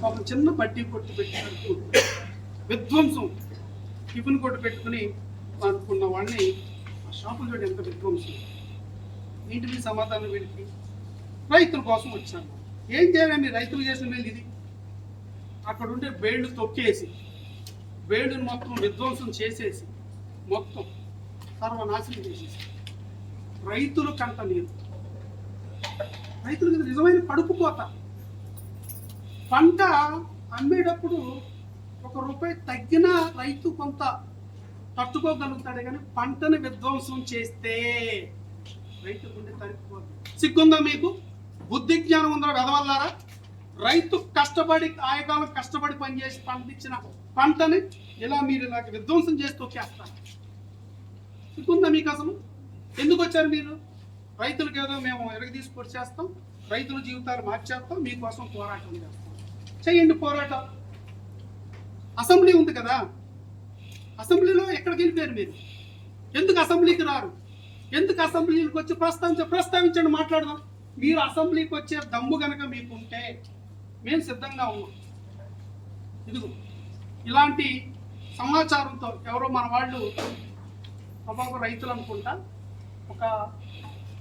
ఒక చిన్న బడ్డీ కొట్టు పెట్టుకుంటూ విధ్వంసం టిఫిన్ కొట్టు పెట్టుకుని అనుకున్న వాడిని ఆ షాపులు చూడండి ఎంత విధ్వంసం. ఏంటి మీ సమాధానం వీడికి? రైతుల కోసం వచ్చాను. ఏం చేయాలి? మీరు రైతులు చేసిన మేలు ఇది. అక్కడ ఉండే బేళ్లు తొక్కేసి బేళ్లను మొత్తం విధ్వంసం చేసేసి మొత్తం సర్వనాశనం చేసేసి రైతులు కంట నీరు. రైతులకు నిజమైన కడుపు కోత. పంట అమ్మేటప్పుడు ₹1 తగ్గినా రైతు కొంత తట్టుకోగలుగుతాడే, కానీ పంటని విధ్వంసం చేస్తే రైతు గుండె తరిగిపోతుంది. సిగ్గుందా మీకు? బుద్ధి జ్ఞానం ఉందా వెదవల్లారా? రైతు కష్టపడి ఆయకాలం కష్టపడి పనిచేసి పండించిన పంటని మీరు ఇలాగ విధ్వంసం చేసి తొక్కేస్తారు. సిగ్గుందా మీకు అసలు? ఎందుకు వచ్చారు మీరు? రైతులకు ఏదో మేము ఎరగదీసి పొడిచేస్తాం, రైతుల జీవితాలు మార్చేస్తాం, మీకోసం పోరాటం చేస్తాం. చేయండి పోరాటం. అసెంబ్లీ ఉంది కదా, అసెంబ్లీలో ఎక్కడికి వెళ్ళిపోయారు మీరు? ఎందుకు అసెంబ్లీకి రారు? ఎందుకు అసెంబ్లీకి వచ్చి ప్రస్తావించండి, మాట్లాడదాం. మీరు అసెంబ్లీకి వచ్చే దమ్ము కనుక మీకుంటే మేము సిద్ధంగా ఉన్నాం. ఇదిగో ఇలాంటి సమాచారంతో ఎవరో మన వాళ్ళు ఒక రైతులు అనుకుంటా ఒక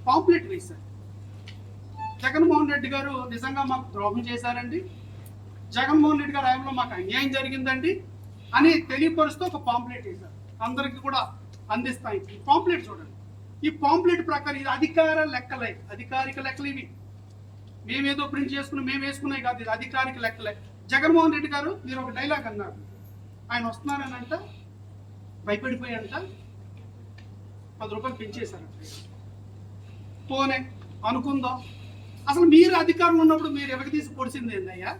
పాంప్లెట్ వేశారు. జగన్మోహన్ రెడ్డి గారు నిజంగా మాకు ద్రోహం చేశారండి, జగన్మోహన్ రెడ్డి గారి హయాంలో మాకు అన్యాయం జరిగిందండి అని తెలియపరుస్తూ ఒక పాంప్లెట్ వేశారు. అందరికీ కూడా అందిస్తాయి. ఈ పాంప్లెట్ చూడండి. ఈ పాంప్లెట్ ప్రకారం ఇది అధికారిక లెక్కలు ఇవి. మేమేదో ప్రింట్ చేసుకుని మేము వేసుకున్నాయి కాదు, ఇది అధికారిక లెక్కలే. జగన్మోహన్ రెడ్డి గారు మీరు ఒక డైలాగ్ అన్నారు, ఆయన వస్తున్నారనంట భయపడిపోయంట ₹10 పెంచేశారంట. పోనే అనుకుందాం, అసలు మీరు అధికారంలో ఉన్నప్పుడు మీరు ఎవరికి తీసి పొడిచింది ఏందయ్యా?